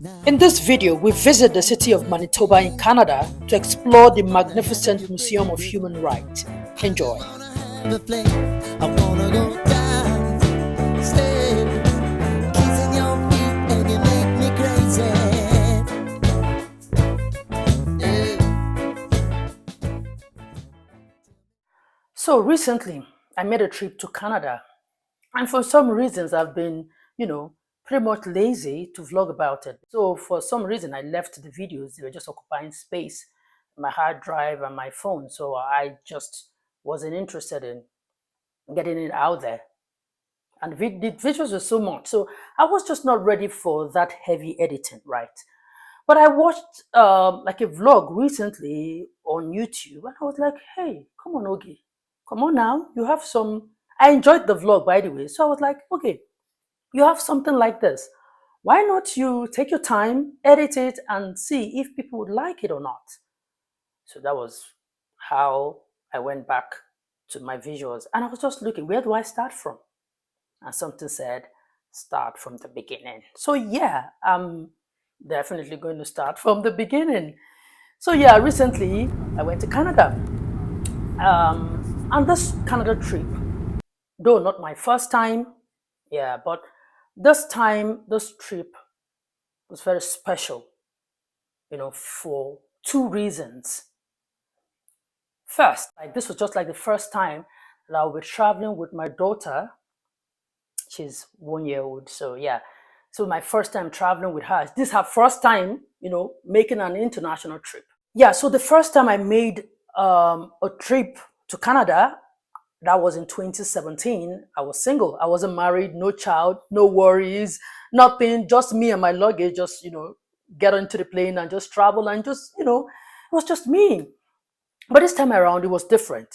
In this video, we visit the city of Manitoba in Canada to explore the magnificent Museum of Human Rights. Enjoy. So recently, I made a trip to Canada, and for some reasons, I've been, pretty much lazy to vlog about it. So for some reason, I left the videos; they were just occupying space, my hard drive and my phone. So I just wasn't interested in getting it out there. And the visuals were so much, so I was just not ready for that heavy editing, right? But I watched like a vlog recently on YouTube, and I was like, hey, come on, Ogie, come on now. You have some. I enjoyed the vlog, by the way. So I was like, okay, you have something like this. Why not you take your time, edit it, and see if people would like it or not? So that was how I went back to my visuals. And I was just looking, where do I start from? And something said, start from the beginning. So yeah, I'm definitely going to start from the beginning. So yeah, recently I went to Canada. And this Canada trip, though not my first time, yeah, but this trip was very special, for two reasons. First, like this was just like the first time that I'll be traveling with my daughter. She's 1 year old, so yeah. So my first time traveling with her. This is her first time, making an international trip. Yeah, so the first time I made a trip to Canada, that was in 2017. I was single. I wasn't married, no child, no worries, nothing, just me and my luggage, just, get onto the plane and just travel and just, it was just me. But this time around, it was different.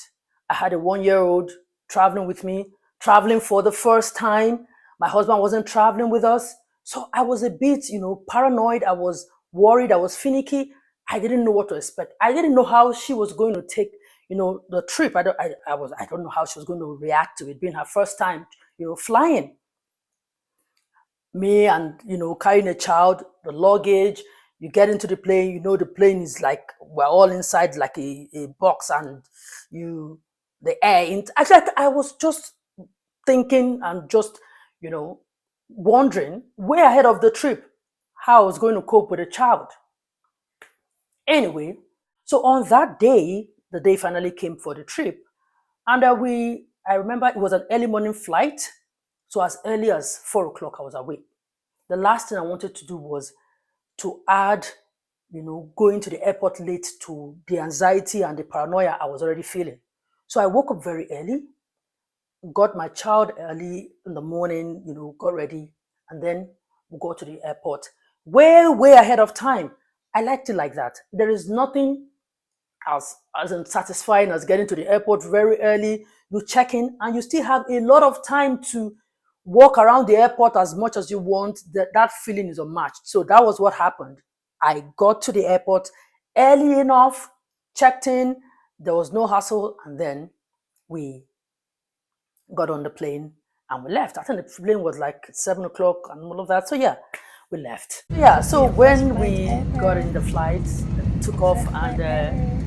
I had a 1 year old traveling with me, traveling for the first time. My husband wasn't traveling with us. So I was a bit, paranoid. I was worried. I was finicky. I didn't know what to expect. I didn't know how she was going to take, the trip. I don't know how she was going to react to it being her first time, flying. Me and, carrying a child, the luggage, you get into the plane, the plane is like, we're all inside like a box, and the air. Actually, I was just thinking and just, wondering way ahead of the trip how I was going to cope with a child. Anyway, so on that day, the day finally came for the trip, and I remember it was an early morning flight. So as early as 4 o'clock, I was awake. The last thing I wanted to do was to add, going to the airport late to the anxiety and the paranoia I was already feeling. So I woke up very early, got my child early in the morning, got ready, and then we go to the airport way ahead of time. I liked it like that. There is nothing as unsatisfying as getting to the airport very early. You check in and you still have a lot of time to walk around the airport as much as you want. That feeling is unmatched. So that was what happened. I got to the airport early enough, checked in, there was no hassle, and then we got on the plane and we left. I think the plane was like 7 o'clock and all of that. So yeah, we left. Yeah, so when we got in the flight, took off, and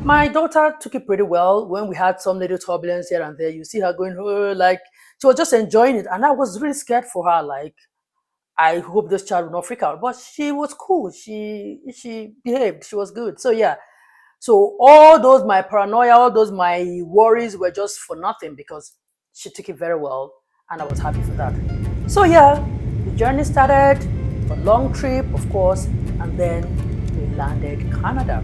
my daughter took it pretty well. When we had some little turbulence here and there, you see her going, like, she was just enjoying it. And I was really scared for her, like, I hope this child will not freak out. But she was cool. She behaved. She was good. So yeah. So all those my paranoia, all those my worries were just for nothing because she took it very well, and I was happy for that. So yeah, the journey started, a long trip, of course, and then we landed Canada.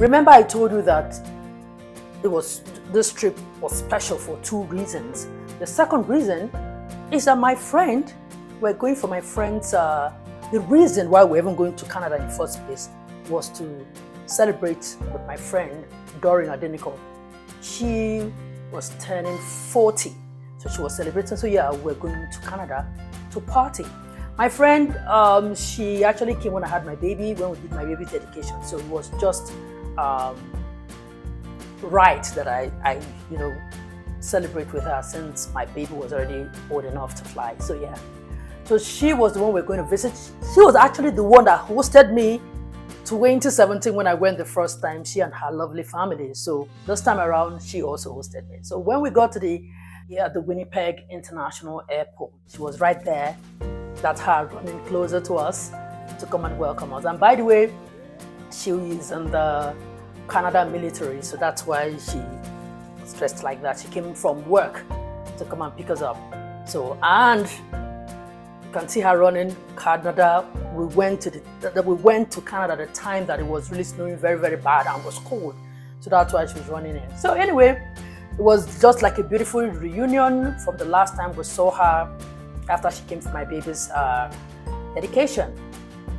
Remember I told you that this trip was special for two reasons. The second reason is that we're going for my friend's, the reason why we're even going to Canada in the first place was to celebrate with my friend Doreen Adeniko. She was turning 40, so she was celebrating. So yeah, we're going to Canada to party. My friend, she actually came when I had my baby, when we did my baby dedication. So it was just right that I celebrate with her since my baby was already old enough to fly. So yeah, so she was the one we're going to visit. She was actually the one that hosted me 2017 when I went the first time, she and her lovely family. So this time around, she also hosted me. So when we got to the Winnipeg International Airport, she was right there. That's her running closer to us to come and welcome us. And by the way, she is in the Canada military, so that's why she was dressed like that. She came from work to come and pick us up. So, and you can see her running Canada. We went to Canada at the time that it was really snowing very, very bad and was cold. So that's why she was running in. So anyway, it was just like a beautiful reunion from the last time we saw her after she came for my baby's dedication.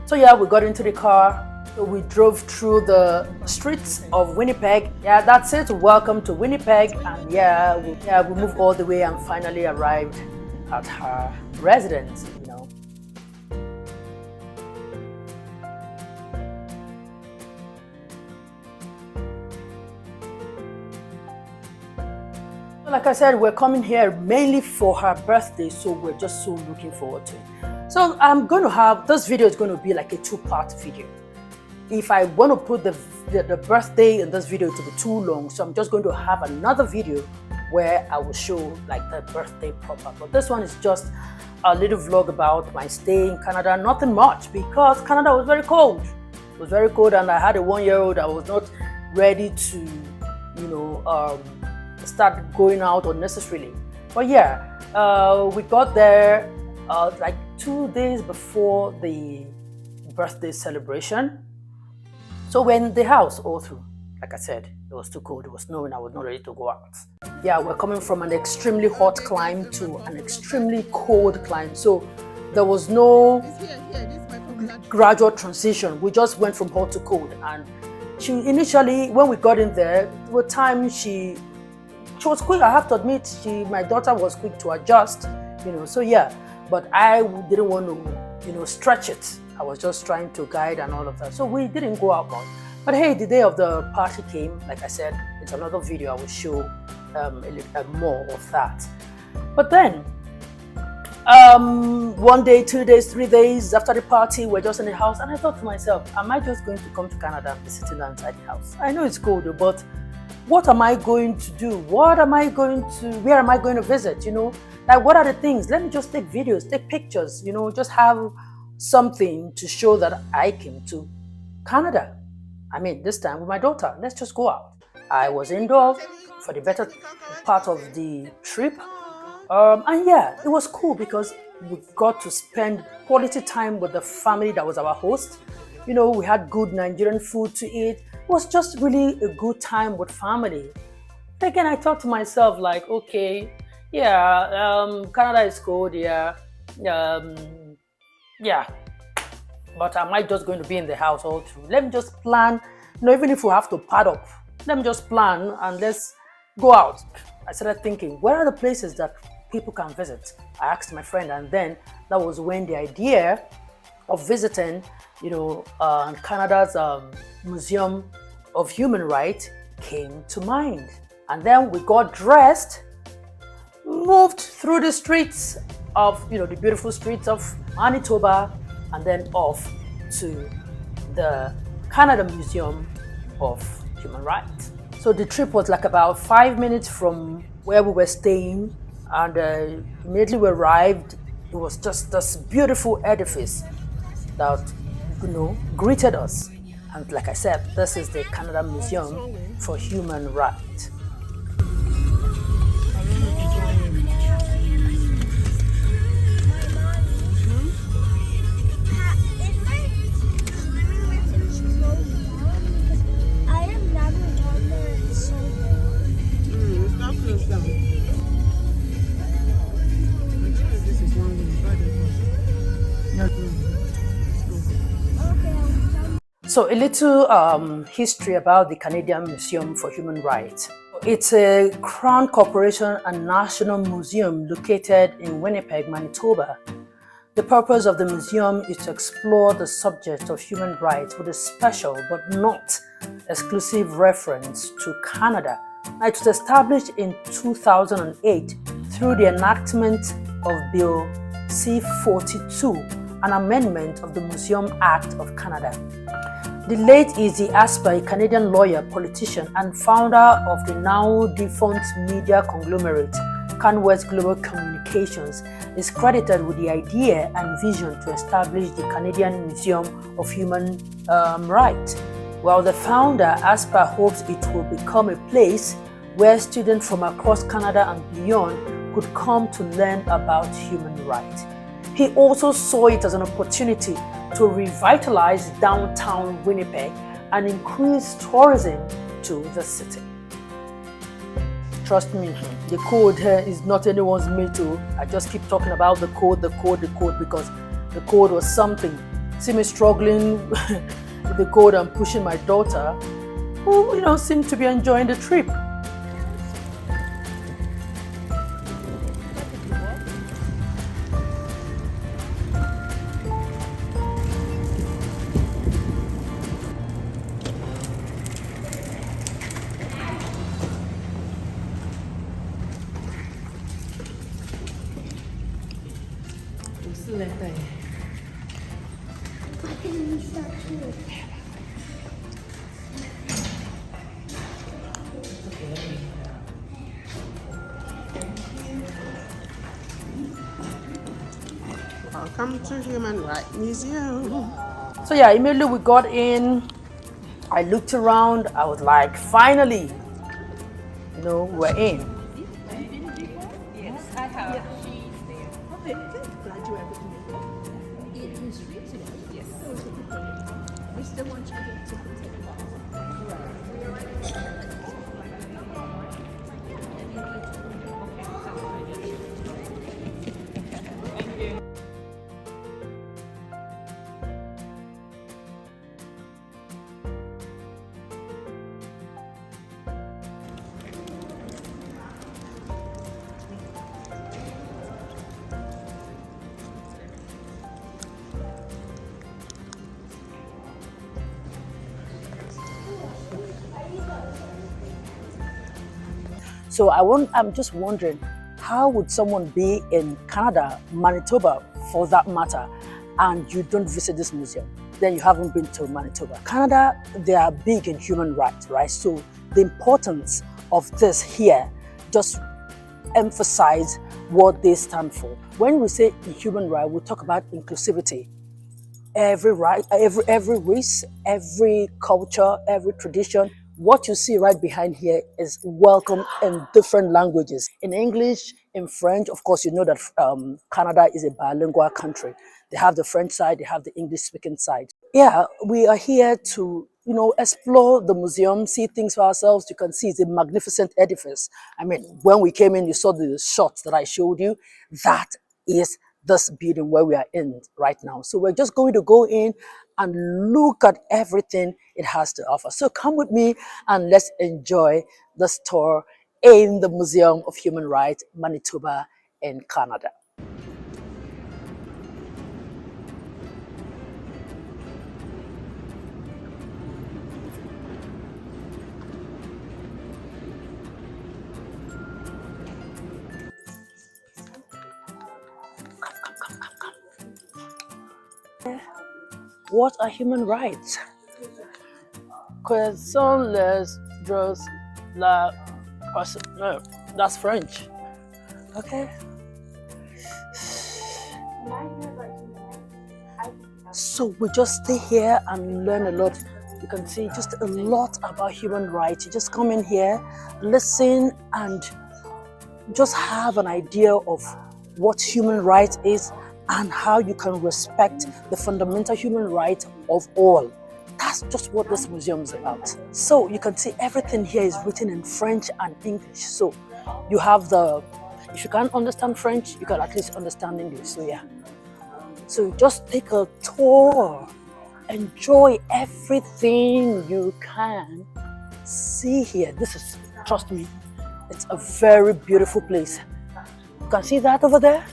So yeah, we got into the car. So we drove through the streets of Winnipeg. Yeah, that's it. Welcome to Winnipeg. And yeah, we moved all the way and finally arrived at her residence, Like I said, we're coming here mainly for her birthday, so we're just so looking forward to it. So I'm going to have, this video is going to be like a two-part video. If I want to put the birthday in this video to be too long, so I'm just going to have another video where I will show like the birthday proper. But this one is just a little vlog about my stay in Canada. Nothing much, because Canada was very cold. It was very cold, and I had a 1-year-old. I was not ready to, start going out unnecessarily. But yeah, we got there like 2 days before the birthday celebration. So we're in the house all through. Like I said, it was too cold, it was snowing, I was not ready to go out. Yeah, we're coming from an extremely hot climb to an extremely cold climb. So there was no gradual transition. We just went from hot to cold. And she initially, when we got in there, with time she was quick. I have to admit, my daughter was quick to adjust, so yeah, but I didn't want to, stretch it. I was just trying to guide and all of that. So we didn't go out much. But hey, the day of the party came. Like I said, it's another video. I will show a little more of that. But then, 1 day, 2 days, 3 days after the party, we're just in the house. And I thought to myself, am I just going to come to Canada and be sitting inside the house? I know it's cold, but what am I going to do? Where am I going to visit? Like, what are the things? Let me just take videos, take pictures, just have something to show that I came to Canada. I mean, this time with my daughter. Let's just go out. I was indoors for the better part of the trip. And yeah, it was cool because we got to spend quality time with the family that was our host. We had good Nigerian food to eat. It was just really a good time with family. Again, I thought to myself, like, okay, yeah, Canada is cold, yeah, yeah, but am I just going to be in the house all through? Let me just plan, even if we have to pad up, let me just plan and let's go out. I started thinking, where are the places that people can visit? I asked my friend, and then that was when the idea of visiting Canada's Museum of Human Rights came to mind. And then we got dressed, moved through the streets of, the beautiful streets of Manitoba, and then off to the Canada Museum of Human Rights. So the trip was like about 5 minutes from where we were staying, and immediately we arrived, it was just this beautiful edifice that greeted us. And like I said, this is the Canada Museum for Human Rights. I So a little history about the Canadian Museum for Human Rights. It's a Crown Corporation and National Museum located in Winnipeg, Manitoba. The purpose of the museum is to explore the subject of human rights with a special but not exclusive reference to Canada. Now, it was established in 2008 through the enactment of Bill C-42, an amendment of the Museum Act of Canada. The late Osih-Oyelude, a Canadian lawyer, politician, and founder of the now defunct media conglomerate CanWest Global Communications, is credited with the idea and vision to establish the Canadian Museum of Human Rights. While the founder, Asper, hopes it will become a place where students from across Canada and beyond could come to learn about human rights. He also saw it as an opportunity to revitalize downtown Winnipeg and increase tourism to the city. Trust me, the code here is not anyone's made to. I just keep talking about the code, because the code was something. See me struggling with the code and pushing my daughter, who seemed to be enjoying the trip. Welcome to Human Rights Museum. So yeah, immediately we got in, I looked around, I was like, finally, we're in. Yes, I have. Yeah. She's there. Okay, good. Glad you were able to make it. It is free today. Yes. We still want you to get to the So I'm just wondering, how would someone be in Canada, Manitoba for that matter, and you don't visit this museum? Then you haven't been to Manitoba. Canada, they are big in human rights, right? So the importance of this here just emphasize what they stand for. When we say human right, we talk about inclusivity. Every race, every culture, every tradition. What you see right behind here is welcome in different languages. In English, in French, of course, you know that Canada is a bilingual country. They have the French side, they have the English-speaking side. Yeah, we are here to, explore the museum, see things for ourselves. You can see it's a magnificent edifice. I mean, when we came in, you saw the shots that I showed you. That is this building where we are in right now. So we're just going to go in and look at everything it has to offer. So come with me and let's enjoy this tour in the Museum of Human Rights, Manitoba in Canada. What are human rights? Quels sont les droits la personne? No, that's French. Okay. So we just stay here and learn a lot. You can see just a lot about human rights. You just come in here, listen, and just have an idea of what human rights is and how you can respect the fundamental human right of all. That's just what this museum is about. So you can see everything here is written in French and English. So you have if you can't understand French, you can at least understand English. So yeah. So just take a tour enjoy everything you can see here. This is, trust me, it's a very beautiful place. You can see that over there?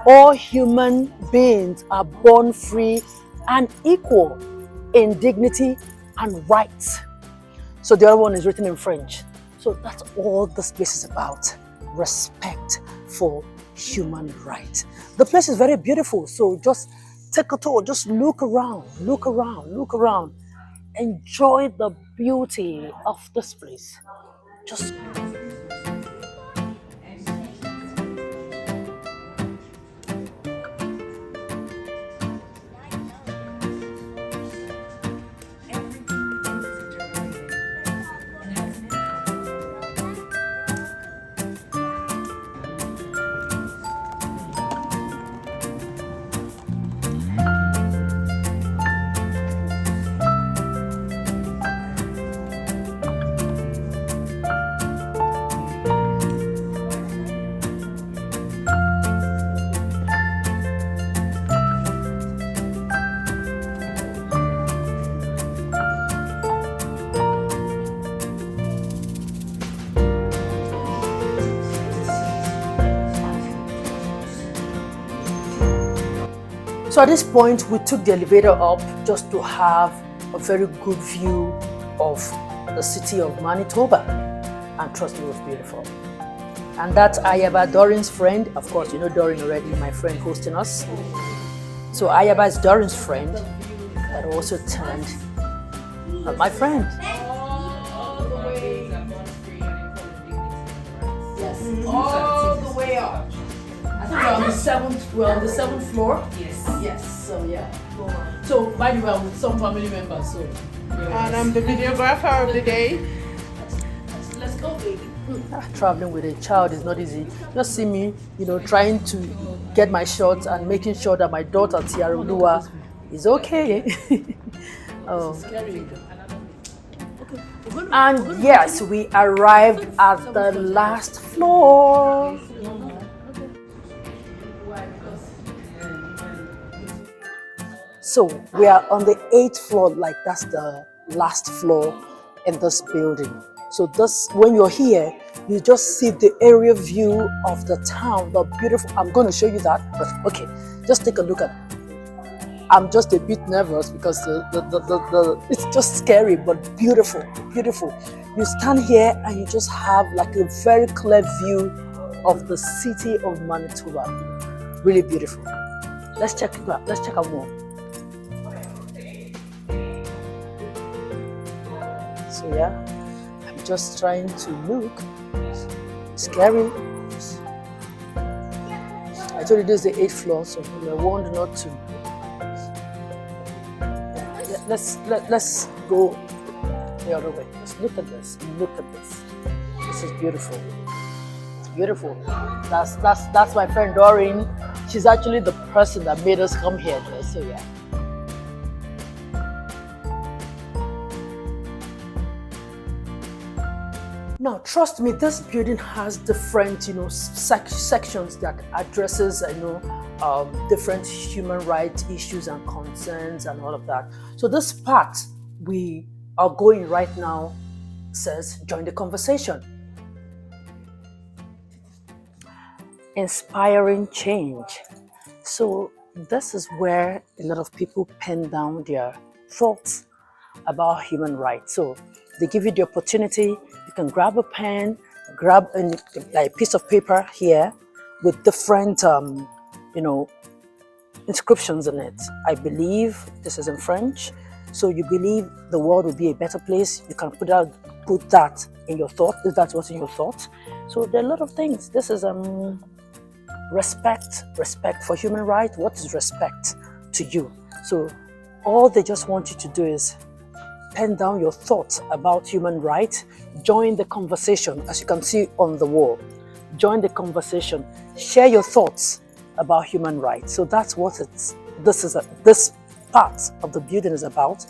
All human beings are born free and equal in dignity and rights. So the other one is written in French. So that's all this place is about. Respect for human rights. The place is very beautiful. So just take a tour. Just look around, look around, look around. Enjoy the beauty of this place. Just so at this point, we took the elevator up just to have a very good view of the city of Manitoba. And trust me, it was beautiful. And that's Ayaba, Doreen's friend. Of course, you know Doreen already, my friend hosting us. So Ayaba is Doreen's friend that also turned my friend. All the way. Yes, all the way up. I think we're on the seventh floor. Yes. Yes, so yeah. So by the way, I'm with some family members, so. And I'm the videographer of the day. Let's go, baby. Traveling with a child is not easy. Just see me, trying to get my shots and making sure that my daughter Tiara Lua is okay. Oh. And yes, we arrived at the last floor. So we are on the 8th floor, like that's the last floor in this building. So this, when you're here, you just see the area view of the town, the beautiful. I'm going to show you that, but okay, just take a look at it. I'm just a bit nervous because it's just scary, but beautiful, beautiful. You stand here and you just have like a very clear view of the city of Manitoba. Really beautiful. Let's check it out. Let's check out more. So yeah, I'm just trying to look. Scary. I told you this is the 8th floor, so we were warned not to. Let's go the other way. Just look at this. Look at this. This is beautiful. It's beautiful. That's my friend Doreen. She's actually the person that made us come here. So yeah. Now, trust me, this building has different, sections that addresses, different human rights issues and concerns and all of that. So this part we are going right now says, join the conversation. Inspiring change. So this is where a lot of people pen down their thoughts about human rights. So they give you the opportunity. You can grab a pen, grab a piece of paper here with different, inscriptions in it. I believe this is in French. So you believe the world will be a better place. You can put that in your thought, if that's what's in your thought. So there are a lot of things. This is respect for human rights. What is respect to you? So all they just want you to do is pen down your thoughts about human rights, join the conversation, as you can see on the wall. Join the conversation, share your thoughts about human rights. So that's what this part of the building is about.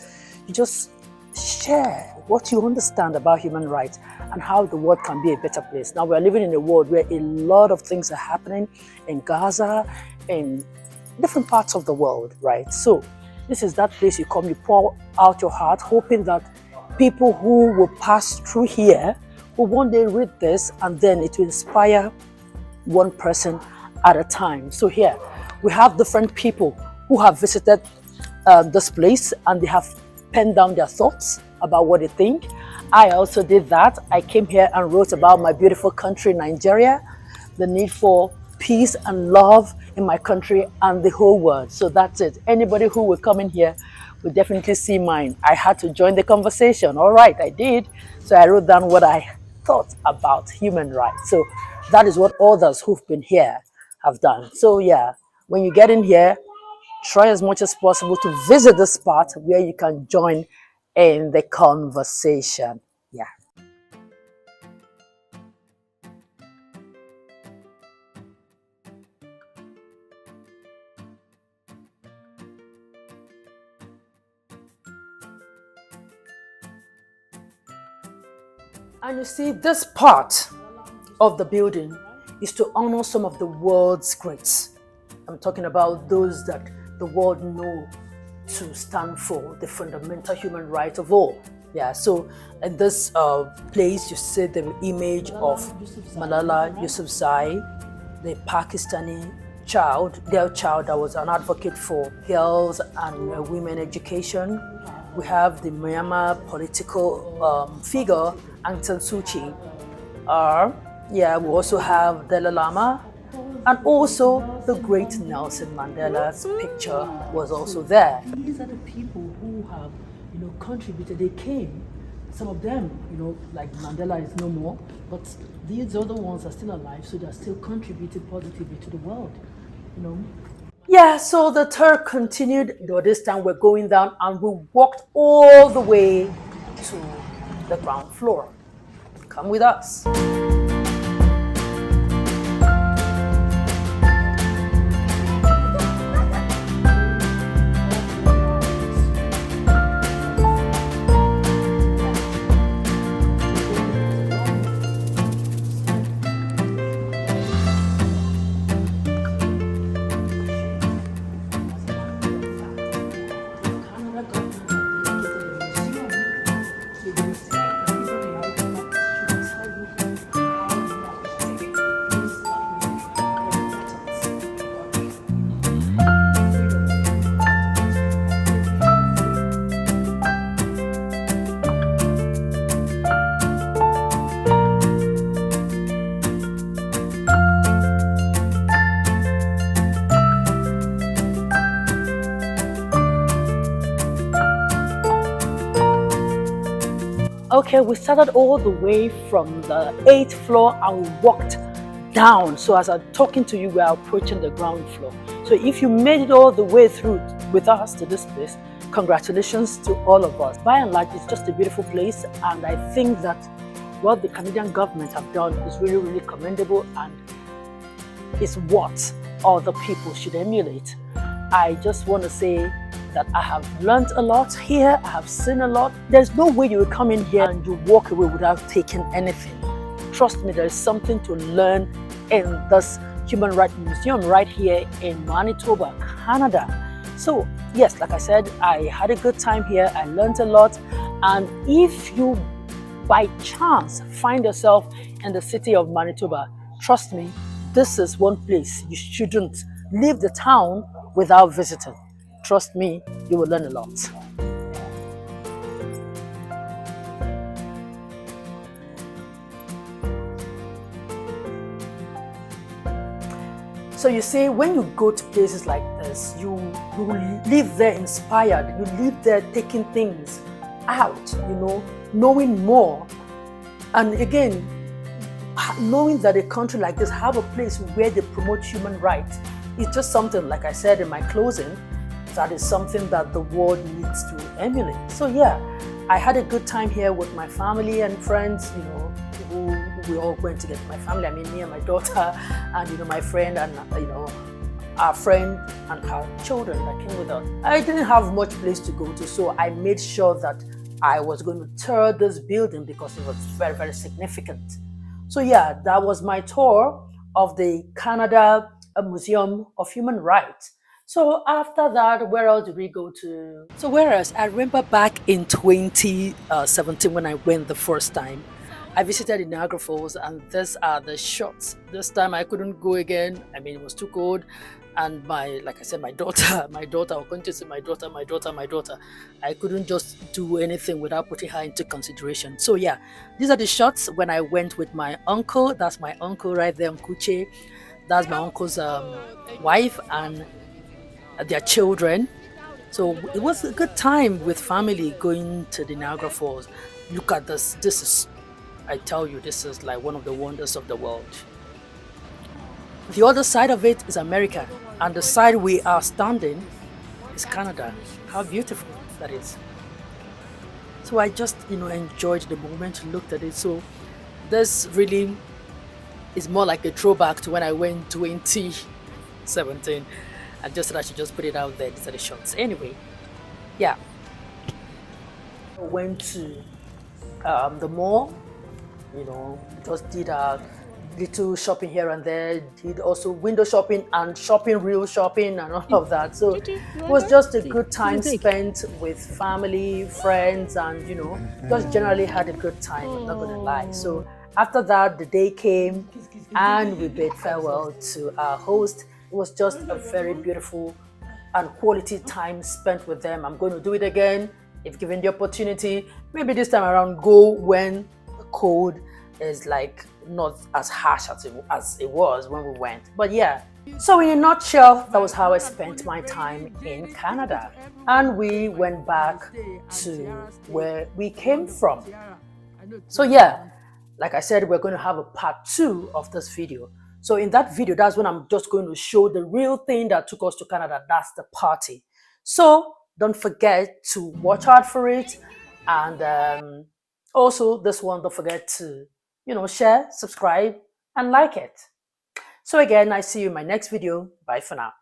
You just share what you understand about human rights and how the world can be a better place. Now we're living in a world where a lot of things are happening in Gaza, in different parts of the world, right? So This is that place you come, you pour out your heart, hoping that people who will pass through here will one day read this, and then it will inspire one person at a time. So here we have different people who have visited this place, and they have penned down their thoughts about what they think. I also did that. I came here and wrote about my beautiful country, Nigeria, the need for peace and love in my country and the whole world. So that's it. Anybody who will come in here will definitely see mine. I had to join the conversation. All right, I did. So I wrote down what I thought about human rights. So that is what others who've been here have done. So yeah, when you get in here, try as much as possible to visit the spot where you can join in the conversation. Yeah. And you see, this part of the building is to honor some of the world's greats. I'm talking about those that the world know to stand for the fundamental human right of all. Yeah, so in this place, you see the image of Malala Yousafzai, the Pakistani girl child that was an advocate for girls and women education. We have the Myanmar political figure, Aung San Suu Kyi. Yeah, we also have Dalai Lama, and also the great Nelson Mandela's picture was also there. These are the people who have, contributed. They came. Some of them, like Mandela is no more, but these other ones are still alive, so they're still contributing positively to the world. Yeah, so the tour continued, though this time we're going down, and we walked all the way to the ground floor. Come with us. Okay, we started all the way from the 8th floor and we walked down. So as I'm talking to you, we are approaching the ground floor. So if you made it all the way through with us to this place, congratulations to all of us. By and large, it's just a beautiful place, and I think that what the Canadian government have done is really, really commendable, and is what other people should emulate. I just want to say that I have learned a lot here. I have seen a lot. There's no way you will come in here and you walk away without taking anything. Trust me, there is something to learn in this Human Rights Museum right here in Manitoba, Canada. So yes, like I said, I had a good time here. I learned a lot. And if you by chance find yourself in the city of Manitoba, trust me, this is one place you shouldn't leave the town without visiting. Trust me, you will learn a lot. So you see, when you go to places like this, you leave there inspired. You leave there taking things out, knowing more. And again, knowing that a country like this have a place where they promote human rights is just something, like I said in my closing, that is something that the world needs to emulate. So yeah, I had a good time here with my family and friends, who we all went together. My family, I mean me and my daughter, and my friend, and our friend and her children that came with us. I didn't have much place to go to, so I made sure that I was going to tour this building because it was very, very significant. So yeah, that was my tour of the Canada Museum of Human Rights. So after that, where else did we go to? So where else? I remember back in 2017 when I went the first time, I visited the Niagara Falls, and these are the shots. This time I couldn't go again. I mean, it was too cold, and like I said, my daughter, my daughter, I'll continue to say my daughter. I couldn't just do anything without putting her into consideration. So yeah, these are the shots when I went with my uncle. That's my uncle right there, Uncle Che. That's my uncle's wife and their children. So it was a good time with family going to the Niagara Falls. Look at this. This is, I tell you, this is like one of the wonders of the world. The other side of it is America, and the side we are standing is Canada. How beautiful that is. So I just, enjoyed the moment, looked at it. So this really is more like a throwback to when I went 2017. I just said I should just put it out there. These are the shots. Anyway, yeah. I went to the mall, just did a little shopping here and there, did also window shopping and real shopping and all of that. So it was just a good time spent with family, friends, and just generally had a good time, I'm not gonna lie. So after that, the day came and we bid farewell to our host. It was just a very beautiful and quality time spent with them. I'm going to do it again if given the opportunity. Maybe this time around, go when the cold is like not as harsh as it was when we went. But yeah, so in a nutshell, that was how I spent my time in Canada. And we went back to where we came from. So yeah, like I said, we're going to have a part 2 of this video. So in that video, that's when I'm just going to show the real thing that took us to Canada. That's the party. So don't forget to watch out for it. And also this one, don't forget to, share, subscribe, and like it. So again, I see you in my next video. Bye for now.